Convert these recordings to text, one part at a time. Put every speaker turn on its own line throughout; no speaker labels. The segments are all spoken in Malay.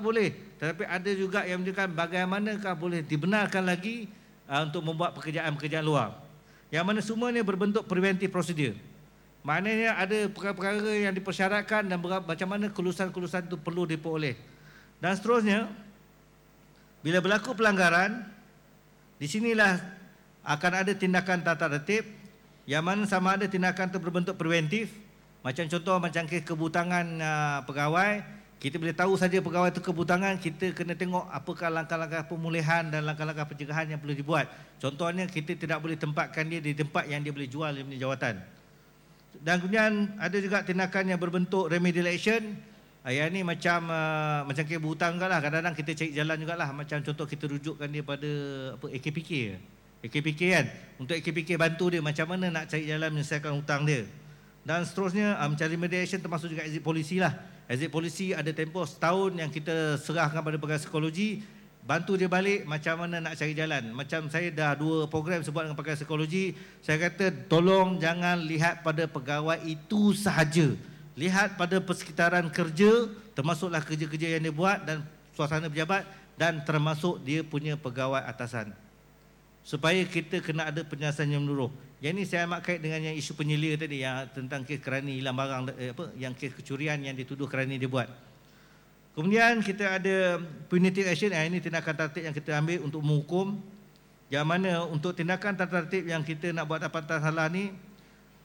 boleh. Tetapi ada juga yang menunjukkan bagaimanakah boleh dibenarkan lagi untuk membuat pekerjaan-pekerjaan luar. Yang mana semuanya berbentuk preventive procedure. Maknanya ada perkara-perkara yang dipersyaratkan dan macam mana kelulusan-kelulusan itu perlu diperoleh. Dan seterusnya, bila berlaku pelanggaran, di sinilah akan ada tindakan tata tertib yang mana sama ada tindakan itu berbentuk preventif. Macam contoh macam kes kebutangan pegawai, kita boleh tahu saja pegawai itu kebutangan, kita kena tengok apakah langkah-langkah pemulihan dan langkah-langkah pencegahan yang perlu dibuat. Contohnya kita tidak boleh tempatkan dia di tempat yang dia boleh jual dia punya jawatan. Dan kemudian ada juga tindakan yang berbentuk remedial action. Yang ni macam kes berhutang jugalah. Kadang-kadang kita cari jalan jugalah. Macam contoh kita rujukkan dia pada AKPK. AKPK kan. Untuk AKPK bantu dia macam mana nak cari jalan menyelesaikan hutang dia. Dan seterusnya macam remediation termasuk juga exit policy lah. Exit policy ada tempoh setahun yang kita serahkan pada pegawai psikologi, bantu dia balik macam mana nak cari jalan. Macam saya dah 2 program sebut dengan pegawai psikologi, saya kata tolong jangan lihat pada pegawai itu sahaja. Lihat pada persekitaran kerja, termasuklah kerja-kerja yang dia buat dan suasana pejabat dan termasuk dia punya pegawai atasan. Supaya kita kena ada penyelesaian yang menyeluruh. Yang ini saya amat kait dengan yang isu penyelia tadi yang tentang kes kerani hilang barang yang kes kecurian yang dituduh kerani dia buat. Kemudian kita ada punitive action, ini tindakan tertib yang kita ambil untuk menghukum. Yang mana untuk tindakan tertib yang kita nak buat dapatan salah ni,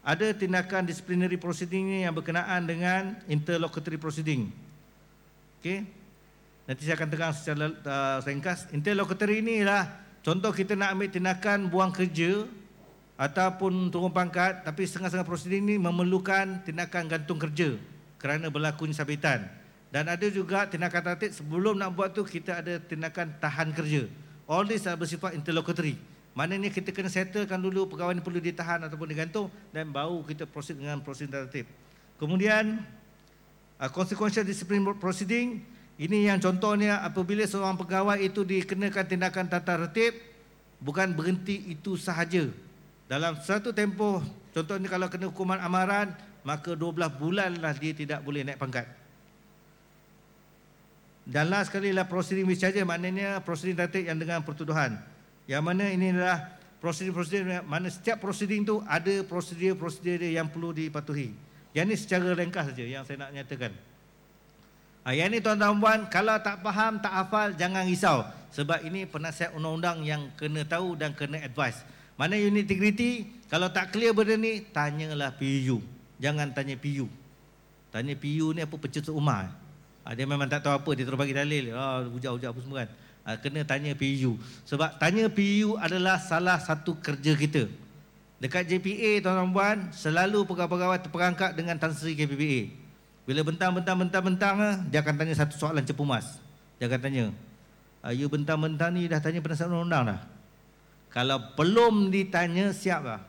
ada tindakan disciplinary proceeding yang berkenaan dengan interlocutory proceeding. Okey. Nanti saya akan terang secara ringkas. Interlocutory ni ialah contoh kita nak ambil tindakan buang kerja ataupun turun pangkat, tapi setengah-setengah prosedur ini memerlukan tindakan gantung kerja kerana berlakunya sabitan. Dan ada juga tindakan tertib sebelum nak buat tu kita ada tindakan tahan kerja. All this adalah bersifat interlocutory. Maknanya kita kena settlekan dulu pegawai ini perlu ditahan ataupun digantung dan baru kita proceed dengan prosedur tertib. Kemudian consequential discipline proceeding, ini yang contohnya apabila seorang pegawai itu dikenakan tindakan tata tertib, bukan berhenti itu sahaja. Dalam satu tempoh, contohnya kalau kena hukuman amaran, maka 12 bulanlah dia tidak boleh naik pangkat. Dan last sekali lah proceeding discharge, maknanya proceeding tertib yang dengan pertuduhan. Yang mana ini adalah prosedur mana setiap proceeding tu ada prosedur yang perlu dipatuhi. Yang ini secara ringkas saja yang saya nak nyatakan. Yang ini tuan-tuan, kalau tak faham, tak hafal, jangan risau. Sebab ini penasihat undang-undang yang kena tahu dan kena advice. Mana unit integriti, kalau tak clear benda ni, tanyalah PU. Jangan tanya PU. Tanya PU ni apa pencetus umar. Dia memang tak tahu apa, dia terus bagi dalil. Hujah-hujah apa semua kan. Kena tanya PU. Sebab tanya PU adalah salah satu kerja kita. Dekat JPA tuan-tuan, selalu pegawai-pegawai terperangkap dengan Tan Sri KPPA. Bila bentang, dia akan tanya satu soalan cepu mas. Dia akan tanya, you bentang-bentang ni dah tanya penasihat undang-undang dah? Kalau belum ditanya, siap lah.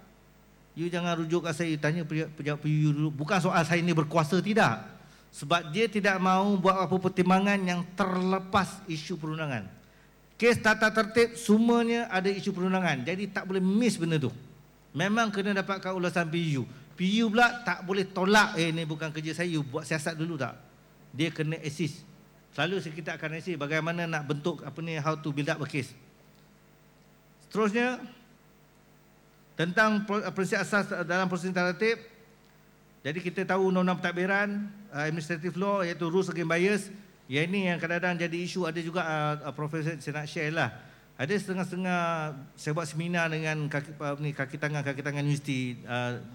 You jangan rujuk kat saya, you tanya pejabat PU dulu. Bukan soal saya ni berkuasa, tidak. Sebab dia tidak mahu buat apa pertimbangan yang terlepas isu perundangan. Kes tata tertib semuanya ada isu perundangan. Jadi tak boleh miss benda tu. Memang kena dapatkan ulasan PU. PU pula tak boleh tolak, ni bukan kerja saya, you buat siasat dulu tak. Dia kena assist. Selalu kita akan assist bagaimana nak bentuk how to build up a case. Seterusnya, tentang prinsip asas dalam prosedur tertib. Jadi kita tahu undang-undang pentadbiran, administrative law iaitu rules against bias. Yang ini yang kadang-kadang jadi isu. Ada juga Profesor saya nak share lah. Ada setengah-setengah, saya buat seminar dengan kaki tangan universiti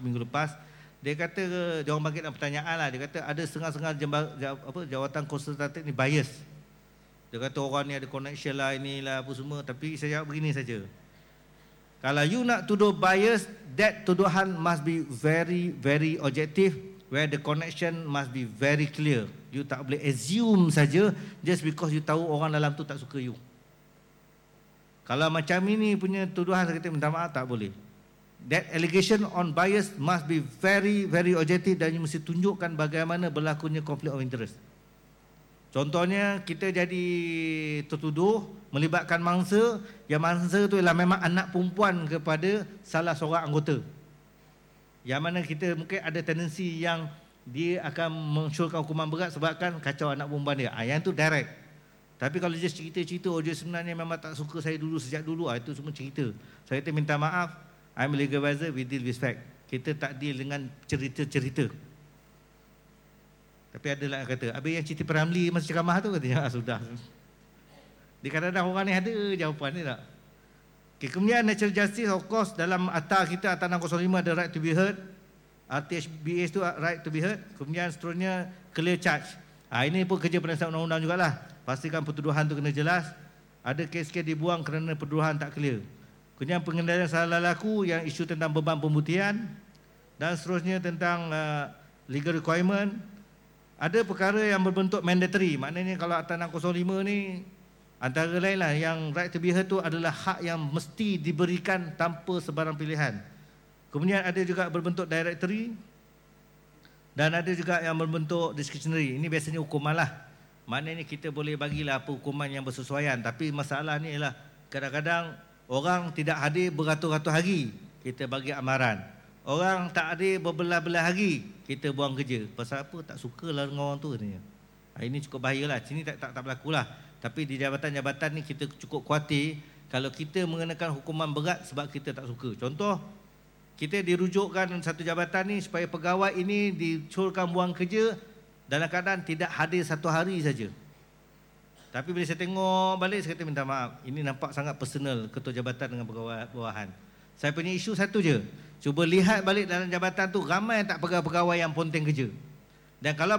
minggu lepas. Dia kata, dia orang bagi pertanyaan lah. Dia kata ada setengah-setengah jawatan konsultatif ni bias. Dia kata orang ni ada connection lah, inilah apa semua. Tapi saya jawab begini saja. Kalau you nak tuduh bias, that tuduhan must be very, very objective, where the connection must be very clear. You tak boleh assume saja just because you tahu orang dalam tu tak suka you. Kalau macam ini punya tuduhan, saya kata minta maaf, tak boleh. That allegation on bias must be very, very objective dan you mesti tunjukkan bagaimana berlakunya conflict of interest. Contohnya kita jadi tertuduh melibatkan mangsa, yang mangsa tu ialah memang anak perempuan kepada salah seorang anggota. Yang mana kita mungkin ada tendensi yang dia akan mensyurkan hukuman berat sebabkan kacau anak perempuan dia. Yang tu direct. Tapi kalau dia cerita-cerita, oh dia sebenarnya memang tak suka saya dulu, sejak dulu, itu semua cerita. Saya kata minta maaf, I'm a legal advisor, we deal with fact. Kita tak deal dengan cerita-cerita. Tapi ada lah yang kata, habis yang cerita Ramli masa ceramah tu, katanya, sudah. Di kadang-kadang orang ni ada jawapan ni tak. Okay, kemudian natural justice, of course, dalam akta kita, Akta 605 ada right to be heard. RTHBA tu right to be heard. Kemudian seterusnya clear charge. Ini pun kerja penasihat undang-undang jugalah. Pastikan pertuduhan tu kena jelas. Ada kes-kes dibuang kerana pertuduhan tak clear. Kemudian pengendalian salah laku yang isu tentang beban pembuktian. Dan seterusnya tentang legal requirement. Ada perkara yang berbentuk mandatory. Maknanya kalau Akta 605 ni, antara lain lah yang right to be heard tu adalah hak yang mesti diberikan tanpa sebarang pilihan. Kemudian ada juga berbentuk directory dan ada juga yang berbentuk discretionary. Ini biasanya hukuman lah. Maknanya kita boleh bagilah apa hukuman yang bersesuaian. Tapi masalah ni ialah kadang-kadang orang tidak hadir beratus-ratus hari, kita bagi amaran. Orang tak hadir berbelah-belah hari, kita buang kerja. Pasal apa? Tak sukalah dengan orang tu katanya. Ini cukup bahayalah. Sini tak berlaku lah. Tapi di jabatan-jabatan ni kita cukup khawatir kalau kita mengenakan hukuman berat sebab kita tak suka. Contoh, kita dirujukkan satu jabatan ni supaya pegawai ini disuruhkan buang kerja dalam keadaan tidak hadir 1 hari saja. Tapi bila saya tengok balik, saya kata minta maaf. Ini nampak sangat personal ketua jabatan dengan pegawai bawahan. Saya punya isu satu je. Cuba lihat balik dalam jabatan tu, ramai tak pegawai yang ponteng kerja. Dan kalau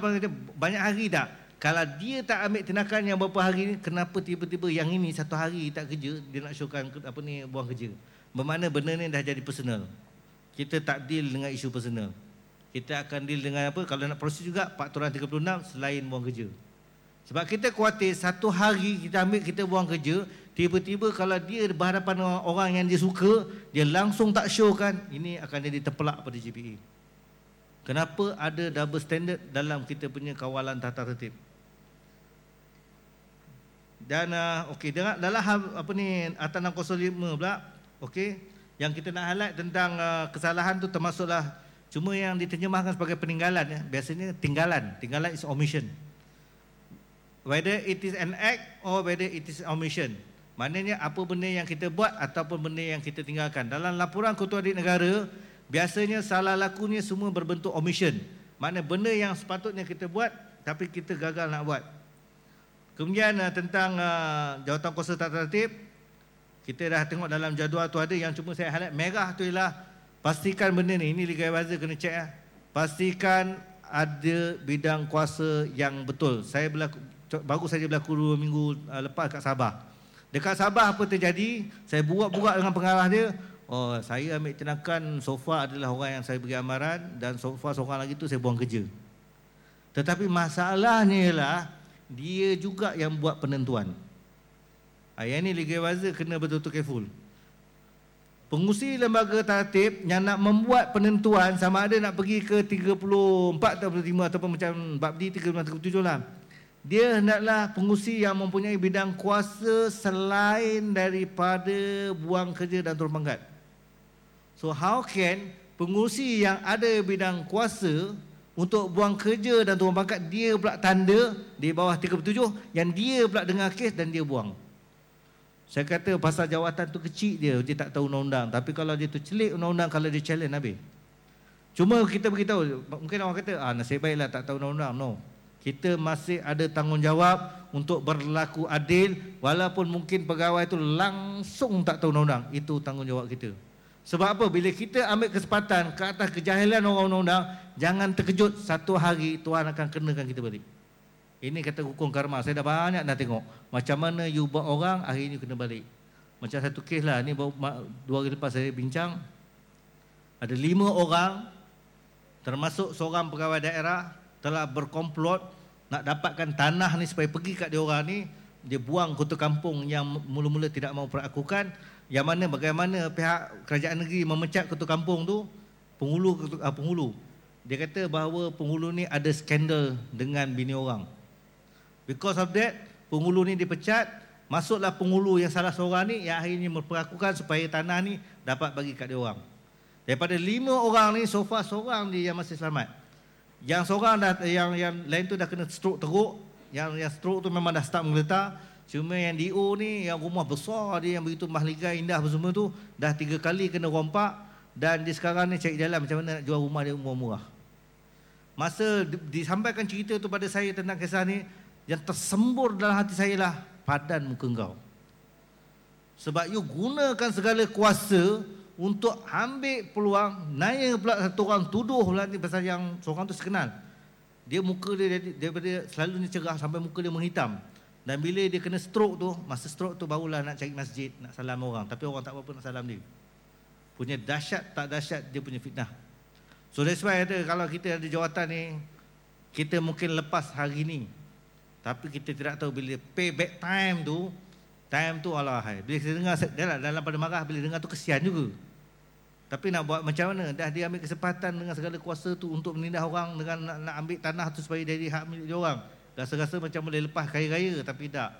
banyak hari tak, kalau dia tak ambil tindakan yang beberapa hari ni, kenapa tiba-tiba yang ini 1 hari tak kerja, dia nak syurkan buang kerja. Bermakna benda ni dah jadi personal. Kita tak deal dengan isu personal. Kita akan deal dengan apa? Kalau nak proses juga, Peraturan 36 selain buang kerja. Sebab kita khawatir 1 hari kita ambil, kita buang kerja, tiba-tiba kalau dia berhadapan dengan orang yang dia suka, dia langsung tak syurkan, ini akan jadi terpelak pada JPA. Kenapa ada double standard dalam kita punya kawalan tata tertib? Dan okey, dalam apa ni Akta 605 pula, okey, yang kita nak highlight tentang kesalahan tu termasuklah cuma yang diterjemahkan sebagai peninggalan ya. Biasanya tinggalan is omission. Whether it is an act or whether it is omission. Maknanya apa benda yang kita buat ataupun benda yang kita tinggalkan. Dalam laporan Ketua Audit Negara, biasanya salah lakunya semua berbentuk omission. Maknanya benda yang sepatutnya kita buat tapi kita gagal nak buat. Kemudian tentang jawatan kuasa tata tertib, kita dah tengok dalam jadual tu ada, yang cuma saya highlight merah tu ialah pastikan benda ni, ini legal advisor kena check lah. Pastikan ada bidang kuasa yang betul. Saya baru saja berlaku 2 minggu lepas kat Sabah. Dekat Sabah apa terjadi, saya buat-buat dengan pengarah dia, oh saya ambil tindakan so far adalah orang yang saya beri amaran dan so far seorang lagi tu saya buang kerja. Tetapi masalahnya ialah dia juga yang buat penentuan. Yang ni legal advisor kena betul-betul careful. Pengurusi lembaga tertib yang nak membuat penentuan sama ada nak pergi ke 34 atau 35 ataupun macam Babdi 36-37 lah. Dia hendaklah pengurusi yang mempunyai bidang kuasa selain daripada buang kerja dan turun pangkat. So how can pengurusi yang ada bidang kuasa untuk buang kerja dan turun pangkat, dia pula tanda di bawah 37 yang dia pula dengar kes dan dia buang. Saya kata pasal jawatan tu kecil dia tak tahu undang-undang. Tapi kalau dia tu celik undang-undang, kalau dia challenge habis. Cuma kita beritahu, mungkin orang kata, nasib baiklah tak tahu undang-undang. No. Kita masih ada tanggungjawab untuk berlaku adil, walaupun mungkin pegawai itu langsung tak tahu undang-undang. Itu tanggungjawab kita. Sebab apa? Bila kita ambil kesempatan ke atas kejahilan orang undang-undang, jangan terkejut 1 hari Tuhan akan kenakan kita balik. Ini kata hukum karma. Saya dah banyak dah tengok macam mana you buat orang, hari ini kena balik. Macam satu kes lah, ni 2 hari lepas saya bincang, ada 5 orang termasuk seorang pegawai daerah telah berkomplot nak dapatkan tanah ni supaya pergi kat dia orang ni. Dia buang kota kampung yang mula-mula tidak mahu perakukan, yang mana bagaimana pihak kerajaan negeri memecat kota kampung tu, penghulu. Dia kata bahawa penghulu ni ada skandal dengan bini orang. Because of that, penghulu ni dipecat, masuklah penghulu yang salah seorang ni yang akhirnya memperakukan supaya tanah ni dapat bagi kat dia orang. Daripada 5 orang ni, so far seorang dia yang masih selamat. Yang seorang dah, yang lain tu dah kena stroke teruk. Yang stroke tu memang dah start menggeletar. Cuma yang DO ni, yang rumah besar dia, yang begitu mahligai indah semua tu, dah 3 kali kena rompak, dan dia sekarang ni cari jalan macam mana nak jual rumah dia murah-murah. Masa disampaikan cerita tu pada saya tentang kisah ni, yang tersembur dalam hati saya lah, padan muka kau. Sebab you gunakan segala kuasa untuk ambil peluang, naik pula satu orang tuduh pula ni pasal yang seorang tu sekenal. Dia muka dia daripada selalunya cerah sampai muka dia menghitam. Dan bila dia kena stroke tu, masa stroke tu barulah nak cari masjid, nak salam orang. Tapi orang tak apa-apa nak salam dia. Punya dahsyat tak dahsyat dia punya fitnah. So that's why ada, kalau kita ada jawatan ni, kita mungkin lepas hari ni, tapi kita tidak tahu bila payback time tu Allah hai. Bila kita dengar dalam pada marah, bila dengar tu kesian juga. Tapi nak buat macam mana? Dah dia ambil kesempatan dengan segala kuasa tu untuk menindas orang dengan nak ambil tanah tu supaya jadi hak milik dia orang. Rasa-rasa macam boleh lepas kaya-raya, tapi tak.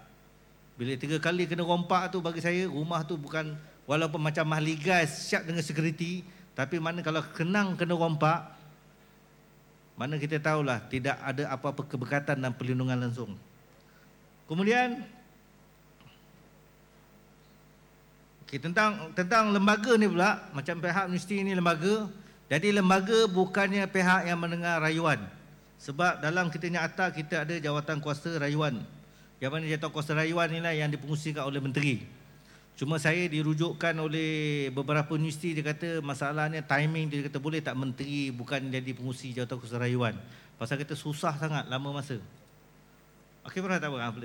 Bila 3 kali kena rompak tu, bagi saya rumah tu bukan, walaupun macam mahligai siap dengan security, tapi mana kalau kena rompak, mana kita tahulah tidak ada apa-apa keberkatan dan perlindungan langsung. Kemudian tentang lembaga ni pula, macam pihak universiti ni lembaga. Jadi lembaga bukannya pihak yang mendengar rayuan. Sebab dalam kita punya akta kita ada jawatan kuasa rayuan. Yang mana jawatan kuasa rayuan inilah yang dipengusikan oleh menteri. Cuma saya dirujukkan oleh beberapa universiti, dia kata masalahnya timing, dia kata boleh tak menteri bukan jadi pengurusi jawatan kuasa rayuan. Pasal kita susah sangat, lama masa. Okey, Prof, tak apa.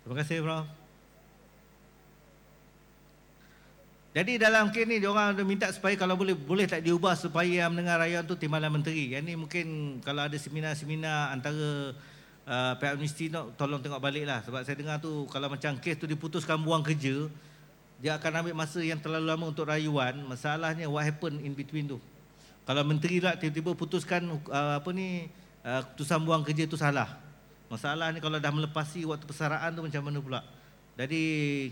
Terima kasih, Prof. Jadi dalam kes ni, diorang ada minta supaya kalau boleh tak diubah supaya yang mendengar rayuan tu timbalan menteri. Yang ni mungkin kalau ada seminar-seminar antara pihak universiti tu, tolong tengok balik lah. Sebab saya dengar tu, kalau macam kes tu diputuskan buang kerja, dia akan ambil masa yang terlalu lama untuk rayuan. Masalahnya what happen in between tu. Kalau menteri lah tiba-tiba putuskan keputusan buang kerja tu salah. Masalahnya kalau dah melepasi waktu persaraan tu macam mana pula. Jadi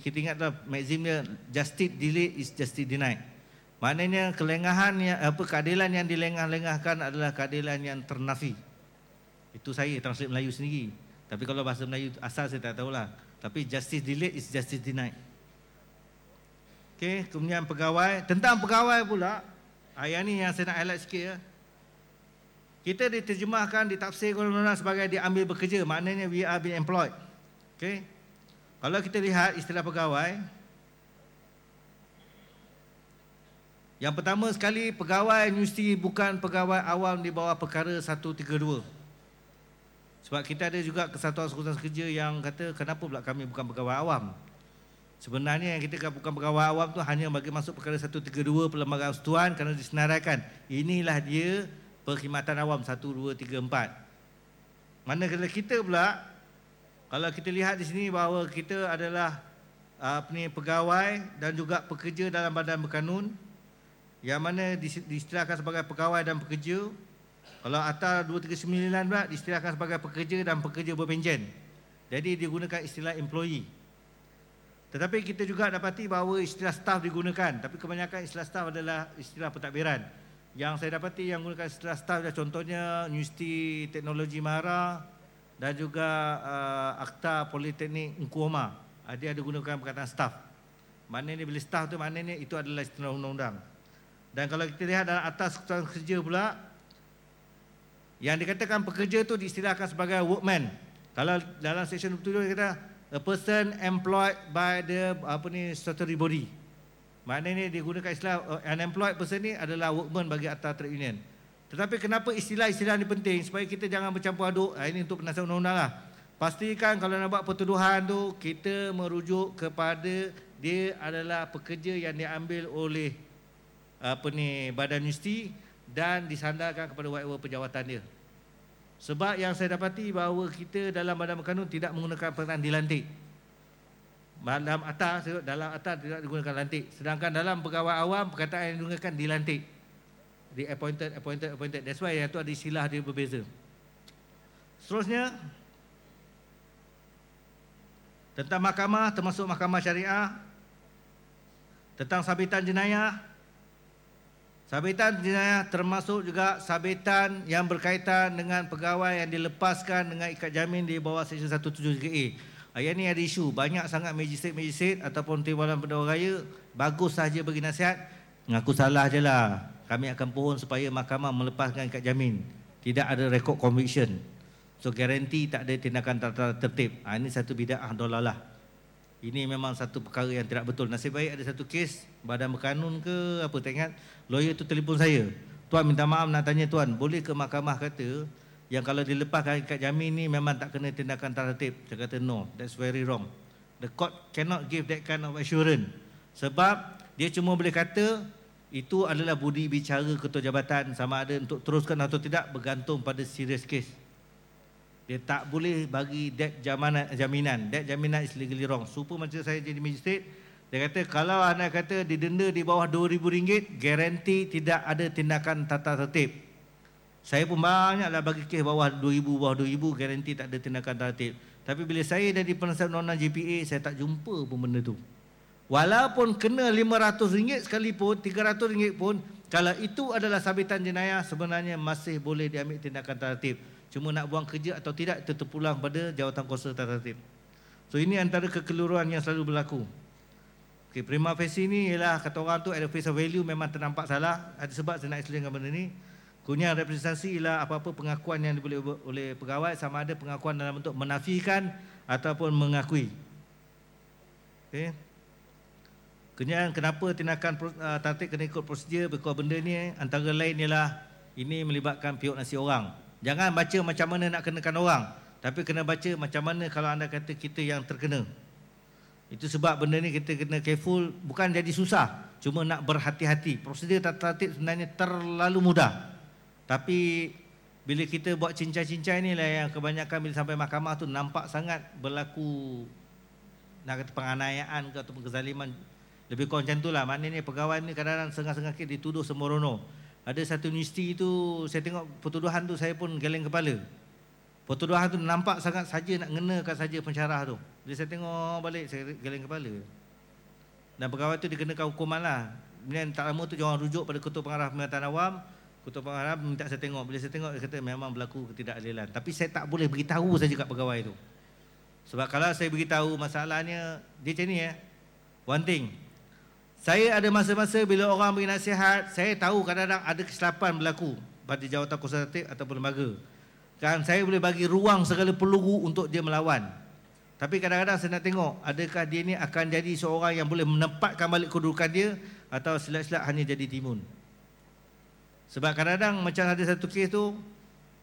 kita ingatlah maksimnya justice delayed is justice denied. Maknanya keadilan yang dilengah-lengahkan adalah keadilan yang ternafi. Itu saya translate Melayu sendiri. Tapi kalau bahasa Melayu asal saya tak tahulah. Tapi justice delayed is justice denied. Okey, kemudian pegawai. Tentang pegawai pula, ayat ni yang saya nak highlight sikit ya. Kita diterjemahkan, ditafsir undang-undang sebagai diambil bekerja. Maknanya we are being employed. Okey. Kalau kita lihat istilah pegawai, yang pertama sekali, pegawai universiti bukan pegawai awam di bawah perkara 132. Sebab kita ada juga kesatuan sekutu kerja yang kata kenapa pula kami bukan pegawai awam. Sebenarnya yang kita bukan pegawai awam tu hanya bagi masuk perkara 132 Perlembagaan Persekutuan kerana disenaraikan. Inilah dia perkhidmatan awam 1, 2, 3, 4. Manakala kita pula, kalau kita lihat di sini bahawa kita adalah pegawai dan juga pekerja dalam badan berkanun, yang mana diistilahkan sebagai pegawai dan pekerja. Kalau Akta 239 pula diistilahkan sebagai pekerja dan pekerja berpenjen. Jadi digunakan istilah employee. Tetapi kita juga dapati bahawa istilah staff digunakan. Tapi kebanyakan istilah staff adalah istilah pentadbiran. Yang saya dapati yang menggunakan istilah staff adalah contohnya Universiti Teknologi Mahara dan juga Akta Politeknik Engku Omar. Dia ada gunakan perkataan staff. Maknanya bila staff tu maknanya itu adalah istilah undang-undang. Dan kalau kita lihat dalam Akta Sekutuan Kerja pula, yang dikatakan pekerja tu diistilahkan sebagai workman. Kalau dalam section 27 dia kata a person employed by the statutory body. Maknanya dia gunakan istilah unemployed person ni adalah workman bagi Akta Trade Union. Tetapi kenapa istilah-istilah ni penting? Supaya kita jangan bercampur aduk. Ini untuk penasihat undang-undang lah. Pastikan kalau nak buat pertuduhan tu, kita merujuk kepada dia adalah pekerja yang diambil oleh badan universiti dan disandarkan kepada whatever pejawatan dia. Sebab yang saya dapati bahawa kita dalam badan berkanun tidak menggunakan perkataan dilantik. Dalam akta tidak digunakan lantik. Sedangkan dalam pegawai awam perkataan yang digunakan dilantik. Di appointed. That's why yang itu ada istilah dia berbeza. Seterusnya, tentang mahkamah termasuk mahkamah syariah, tentang sabitan jenayah. Sabitan jenayah termasuk juga sabitan yang berkaitan dengan pegawai yang dilepaskan dengan ikat jamin di bawah Seksyen 173A. Yang ni ada isu, banyak sangat magistrate ataupun Timbalan Pendahulu Raya bagus sahaja bagi nasihat, ngaku salah je lah. Kami akan pohon supaya mahkamah melepaskan ikat jamin. Tidak ada rekod conviction. So garanti tak ada tindakan tata tertib. Ini satu bid'ah dolalah. Ini memang satu perkara yang tidak betul. Nasib baik ada satu kes badan berkanun ke apa tak ingat, lawyer tu telefon saya. Tuan minta maaf nak tanya tuan, boleh ke mahkamah kata yang kalau dilepaskan ikat jamin ni memang tak kena tindakan tata tertib? Saya kata no, that's very wrong. The court cannot give that kind of assurance. Sebab dia cuma boleh kata itu adalah budi bicara ketua jabatan, sama ada untuk teruskan atau tidak bergantung pada serious case. Dia tak boleh bagi debt jaminan. Debt jaminan is legally wrong. Supaya macam saya jadi magistrate, dia kata kalau anda kata didenda di bawah RM2,000, garanti tidak ada tindakan tata tertib. Saya pun banyaklah bagi kes bawah RM2,000, garanti tak ada tindakan tata tertib. Tapi bila saya jadi penasihat undang-undang JPA, saya tak jumpa pun benda tu. Walaupun kena RM500 sekalipun, RM300 pun, kalau itu adalah sabitan jenayah, sebenarnya masih boleh diambil tindakan tata tertib. Cuma nak buang kerja atau tidak, itu terpulang pada jawatan kuasa tata tertib. So ini antara kekeliruan yang selalu berlaku. Okay, prima facie ni ialah kata orang tu at the face of value memang ternampak salah. Ada sebab saya nak explain benda ni. Kurnia representasi ialah apa-apa pengakuan yang diberi oleh pegawai, sama ada pengakuan dalam bentuk menafikan ataupun mengakui. Okay. Kenapa tindakan tatip kena ikut prosedur? Because benda ni antara lain ialah ini melibatkan pihak nasi orang. Jangan baca macam mana nak kenakan orang, tapi kena baca macam mana kalau anda kata kita yang terkena. Itu sebab benda ni kita kena careful, bukan jadi susah, cuma nak berhati-hati. Prosedur tata tertib sebenarnya terlalu mudah. Tapi bila kita buat cincai-cincai ni lah yang kebanyakan bila sampai mahkamah tu nampak sangat berlaku, nak kata penganiayaan ke ataupun kezaliman. Lebih kurang macam tu lah. Maknanya pegawai ni kadang-kadang sengah-sengah dituduh sembrono. Ada satu universiti tu, saya tengok pertuduhan tu, saya pun geleng kepala. Pertuduhan tu nampak sangat saja nak ngenakan saja pensyarah tu. Bila saya tengok balik, saya geleng kepala. Dan pegawai tu dikenakan hukuman lah. Kemudian tak lama tu jangan rujuk pada Ketua Pengarah Pemerintahan Awam. Ketua Pengarah minta saya tengok. Bila saya tengok, dia kata memang berlaku ketidakadilan. Tapi saya tak boleh beritahu saja kat pegawai tu. Sebab kalau saya beritahu, masalahnya dia macam ni one thing. Saya ada masa-masa bila orang beri nasihat, saya tahu kadang-kadang ada kesilapan berlaku pada jawatan kuasa tertib ataupun lembaga. Kan saya boleh bagi ruang segala peluru untuk dia melawan. Tapi kadang-kadang saya nak tengok, adakah dia ni akan jadi seorang yang boleh menempatkan balik kedudukan dia atau silap-silap hanya jadi timun. Sebab kadang-kadang macam ada satu kes tu,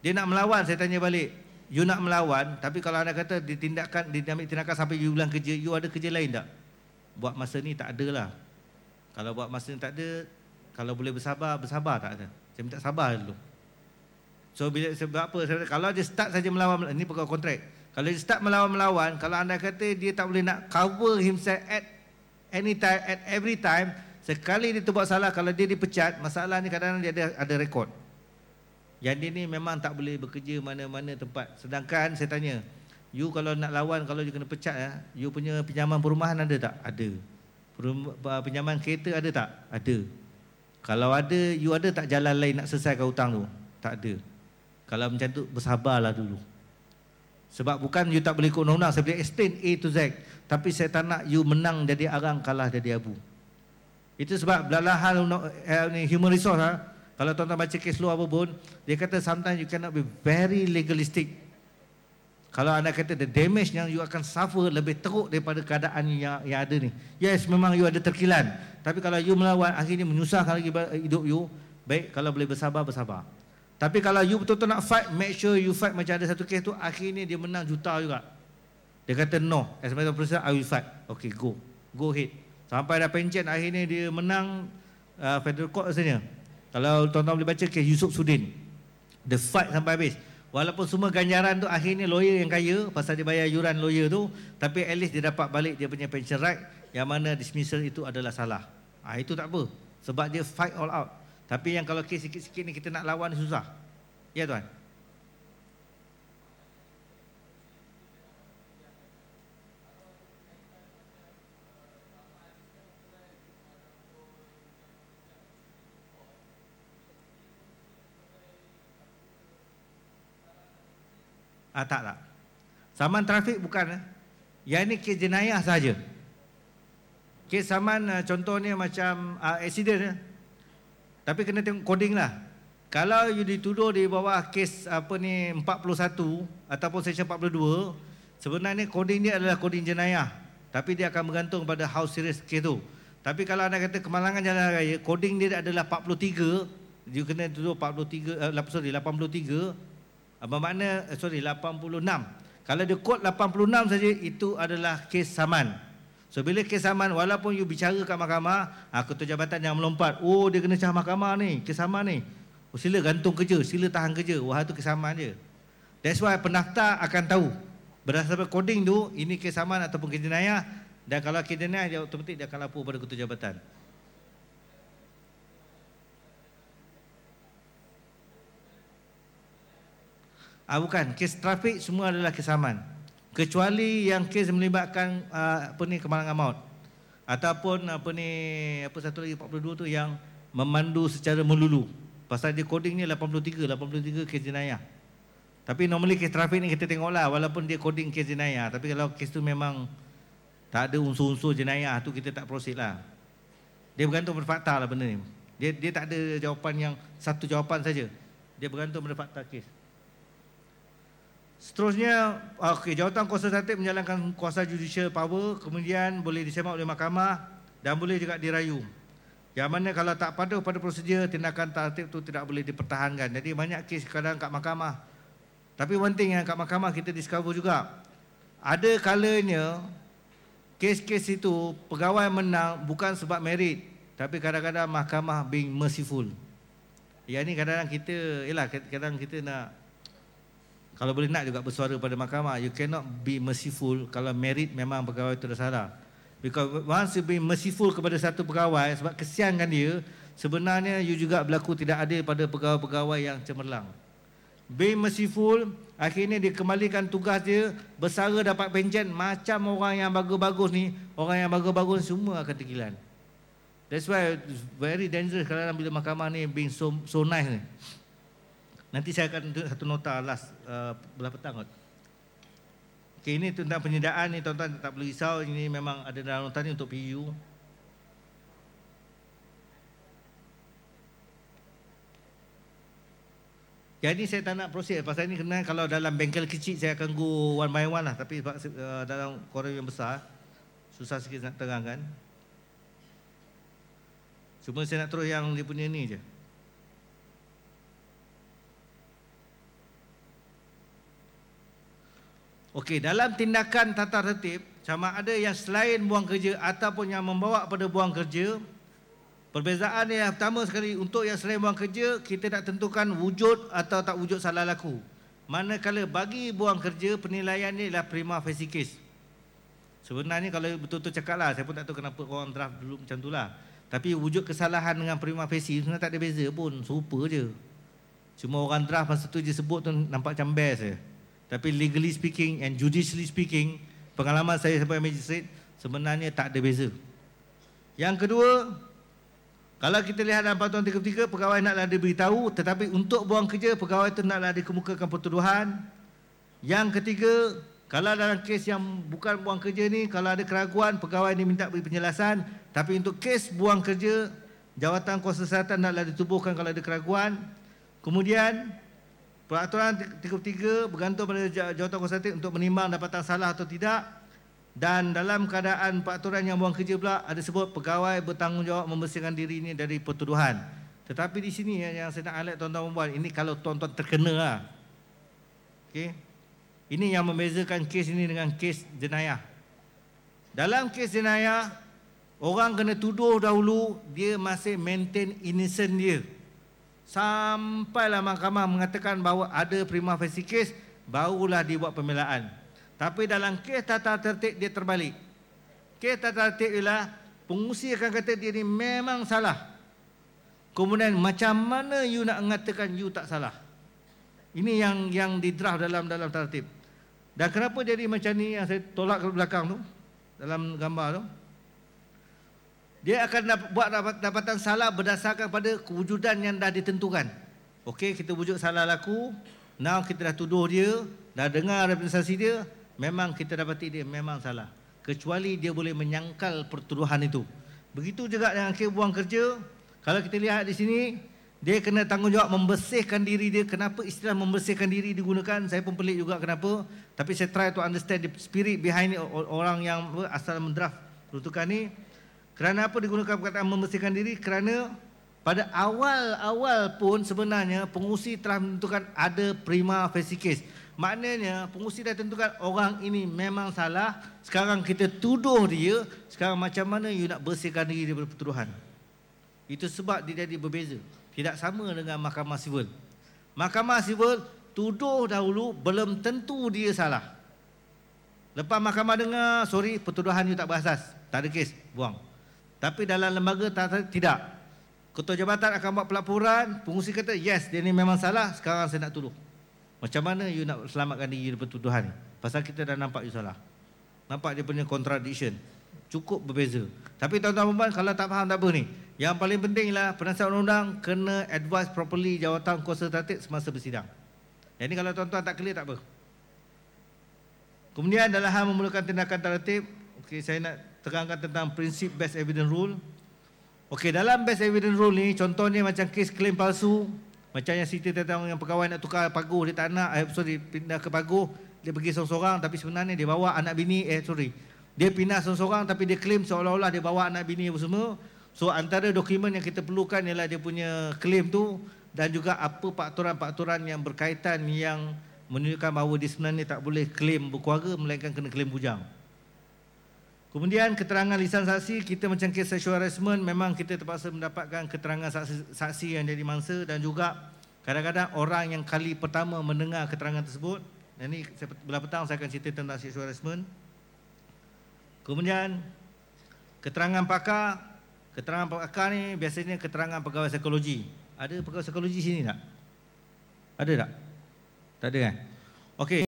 dia nak melawan, saya tanya balik, you nak melawan, tapi kalau anda kata diambil tindakan sampai you bilang kerja, you ada kerja lain tak? Buat masa ni tak ada lah. Kalau buat masa ni tak ada, kalau boleh bersabar tak ada. Saya minta sabar dulu. So sebab apa? Kalau dia start saja melawan, ini pegawai kontrak. Kalau dia start melawan, kalau anda kata dia tak boleh nak cover himself at any time, at every time, sekali dia buat salah, kalau dia dipecat, masalah ni kadang-kadang dia ada rekod. Yang dia ni memang tak boleh bekerja mana-mana tempat. Sedangkan saya tanya, you kalau nak lawan, kalau you kena pecat, you punya pinjaman perumahan ada tak? Ada. Pinjaman kereta ada tak? Ada. Kalau ada, you ada tak jalan lain nak selesaikan hutang tu? Tak ada. Kalau macam tu, bersabarlah dulu. Sebab bukan you tak boleh ikut undang-undang, saya boleh explain A to Z. Tapi saya tak nak you menang jadi arang, kalah jadi abu. Itu sebab dalam hal human resource, kalau tuan-tuan baca kes law apa pun, dia kata sometimes you cannot be very legalistic. Kalau anda kata the damage yang you akan suffer lebih teruk daripada keadaan yang ada ni. Yes, memang you ada terkilan. Tapi kalau you melawan, akhirnya menyusahkan lagi hidup you. Baik, kalau boleh bersabar. Tapi kalau you betul-betul nak fight, make sure you fight. Macam ada satu kes tu, akhirnya dia menang juta juga. Dia kata no, as a matter of principle, I will fight. Okay, go ahead. Sampai dah pencet, akhirnya dia menang federal court rasanya. Kalau tuan-tuan boleh baca kes Yusuf Sudin, the fight sampai habis. Walaupun semua ganjaran tu akhirnya lawyer yang kaya pasal dia bayar yuran lawyer tu, tapi at least dia dapat balik dia punya pension right, yang mana dismissal itu adalah salah. Itu tak apa, sebab dia fight all out. Tapi yang kalau kes sikit-sikit ni kita nak lawan susah. Ya tuan. Tak. Saman trafik bukan. Yang ini kes jenayah saja. Kes saman contohnya macam accident. Tapi kena tengok coding lah. Kalau you dituduh di bawah kes 41 ataupun section 42, sebenarnya coding dia adalah coding jenayah. Tapi dia akan bergantung pada how serious kes tu. Tapi kalau anda kata kemalangan jalan raya, coding dia adalah 43, you kena tuduh 83, 86. Bermakna 86. Kalau dia kod 86 saja, itu adalah kes saman. So bila kes saman, walaupun you bicara kat mahkamah, ketua jabatan jangan melompat. Oh, dia kena cah mahkamah ni, kes saman ni. Oh, sila gantung kerja, sila tahan kerja. Wah, itu kes saman je. That's why pendaftar akan tahu berdasarkan coding tu, ini kes saman ataupun kes jenayah. Dan kalau kes jenayah, dia otomatik dia akan lapor pada ketua jabatan. Bukan, kes trafik semua adalah kes saman. Kecuali yang kes melibatkan kemalangan maut. Ataupun apa satu lagi 42 tu yang memandu secara melulu. Pasal dia coding ni 83 kes jenayah. Tapi normally kes trafik ni kita tengoklah walaupun dia coding kes jenayah. Tapi kalau kes tu memang tak ada unsur-unsur jenayah tu kita tak proceed lah. Dia bergantung pada fakta lah benda ni. Dia tak ada jawapan yang satu jawapan saja. Dia bergantung pada fakta kes. Seterusnya, jawatan kuasa tertib menjalankan kuasa judicial power, kemudian boleh disemak oleh mahkamah dan boleh juga dirayu. Yang mana kalau tak patuh pada prosedur, tindakan tertib itu tidak boleh dipertahankan. Jadi banyak kes kadang kat mahkamah. Tapi one thing yang kat mahkamah kita discover juga, ada kalanya kes-kes itu pegawai menang bukan sebab merit, tapi kadang-kadang mahkamah being merciful. Yang ni kadang-kadang kita, kadang kita nak, kalau boleh nak juga bersuara pada mahkamah. You cannot be merciful kalau merit memang pegawai itu dah salah. Because once you be merciful kepada satu pegawai sebab kesiankan dia, sebenarnya you juga berlaku tidak adil pada pegawai-pegawai yang cemerlang. Be merciful, akhirnya dia kembalikan tugas dia, bersara dapat pencen macam orang yang bagus-bagus ni. Orang yang bagus-bagus semua akan terkilan. That's why it's very dangerous kalau bila mahkamah ni being so nice ni. Nanti saya akan tunjuk satu nota last belah petang kot. Okay, ini tentang penyediaan ni tuan-tuan tak perlu risau. Ini memang ada dalam nota ni untuk PU. Jadi saya tak nak proses. Pasal ini kena kalau dalam bengkel kecil saya akan go one by one lah. Tapi dalam koran yang besar susah sikit nak terangkan. Cuma saya nak terus yang dia punya ni je. Okey, dalam tindakan tata tertib, sama ada yang selain buang kerja ataupun yang membawa pada buang kerja, perbezaan yang pertama sekali, untuk yang selain buang kerja, kita nak tentukan wujud atau tak wujud salah laku. Manakala bagi buang kerja, penilaian ni adalah prima facie case. Sebenarnya kalau betul-betul cakap lah, saya pun tak tahu kenapa orang draft dulu macam tu lah. Tapi wujud kesalahan dengan prima facie sebenarnya tak ada beza pun, serupa je. Cuma orang draft masa tu je sebut tu nampak macam best je. Tapi legally speaking and judicially speaking, pengalaman saya sebagai magistrate, sebenarnya tak ada beza. Yang kedua, kalau kita lihat dalam Patuan 33, pegawai naklah diberitahu, tetapi untuk buang kerja, pegawai itu naklah dikemukakan pertuduhan. Yang ketiga, kalau dalam kes yang bukan buang kerja ni, kalau ada keraguan, pegawai ini minta beri penjelasan. Tapi untuk kes buang kerja, jawatan kuasa kesihatan naklah ditubuhkan kalau ada keraguan. Kemudian, peraturan 33 bergantung pada jawatan kuasa tertib untuk menimbang dapatan salah atau tidak. Dan dalam keadaan peraturan yang buang kerja pula ada sebut pegawai bertanggungjawab membersihkan diri ini dari pertuduhan. Tetapi di sini yang saya nak highlight tuan-tuan perempuan, ini kalau tuan-tuan terkena lah. Okay. Ini yang membezakan kes ini dengan kes jenayah. Dalam kes jenayah, orang kena tuduh dahulu dia masih maintain innocent dia. Sampailah mahkamah mengatakan bahawa ada prima facie case, barulah dibuat pembelaan. Tapi dalam kes tata tertib dia terbalik. Kes tata tertib ialah pengusi akan kata dia ni memang salah. Kemudian macam mana you nak mengatakan you tak salah? Ini yang di draft dalam tata tertib. Dan kenapa jadi macam ni yang saya tolak ke belakang tu dalam gambar tu? Dia akan buat dapatan salah berdasarkan pada kewujudan yang dah ditentukan. Okey, kita wujud salah laku. Now kita dah tuduh dia. dah dengar representasi dia, memang kita dapati dia memang salah. Kecuali dia boleh menyangkal pertuduhan itu. Begitu juga dengan kes buang kerja. Kalau kita lihat di sini, dia kena tanggungjawab membersihkan diri dia. Kenapa istilah membersihkan diri digunakan? Saya pun pelik juga kenapa. Tapi saya try to understand the spirit behind orang yang asal mendraft peruntukan ni. Kerana apa digunakan perkataan membersihkan diri? Kerana pada awal-awal pun sebenarnya pengurusi telah menentukan ada prima facie case. Maknanya pengurusi dah tentukan orang ini memang salah. Sekarang kita tuduh dia. Sekarang macam mana you nak bersihkan diri daripada pertuduhan? Itu sebab dia jadi berbeza. Tidak sama dengan mahkamah sivil. Mahkamah sivil tuduh dahulu, belum tentu dia salah. Lepas mahkamah dengar, sorry, pertuduhan you tak berasas, tak ada kes, buang. Tapi dalam lembaga tidak. Ketua jabatan akan buat pelaporan, pengurusi kata yes, dia ni memang salah, sekarang saya nak tuduh. Macam mana you nak selamatkan diri daripada tuduhan? Pasal kita dah nampak you salah. Nampak dia punya contradiction. Cukup berbeza. Tapi tuan-tuan perempuan, kalau tak faham tak apa ni. Yang paling penting ialah penasihat undang-undang kena advise properly jawatan kuasa tertib semasa bersidang. Jadi kalau tuan-tuan tak clear tak apa. Kemudian dalam hal memerlukan tindakan tertib, saya nak terangkan tentang prinsip best evidence rule. Dalam best evidence rule ni, contohnya macam kes klaim palsu, macam yang cerita tentang yang pegawai nak tukar paguh, dia tak nak, pindah ke paguh, dia pergi seorang-seorang tapi sebenarnya dia bawa anak bini, dia pindah seorang-seorang tapi dia klaim seolah-olah dia bawa anak bini apa semua. So antara dokumen yang kita perlukan ialah dia punya klaim tu dan juga apa fakturan-fakturan yang berkaitan yang menunjukkan bahawa dia sebenarnya tak boleh klaim berkeluarga melainkan kena klaim bujang. Kemudian keterangan lisan saksi, kita macam kes sexual harassment memang kita terpaksa mendapatkan keterangan saksi yang jadi mangsa dan juga kadang-kadang orang yang kali pertama mendengar keterangan tersebut. Dan ini belah petang saya akan cerita tentang sexual harassment. Kemudian keterangan pakar. Keterangan pakar ni biasanya keterangan pegawai psikologi. Ada pegawai psikologi sini tak? Ada tak? Tak ada kan? Okey.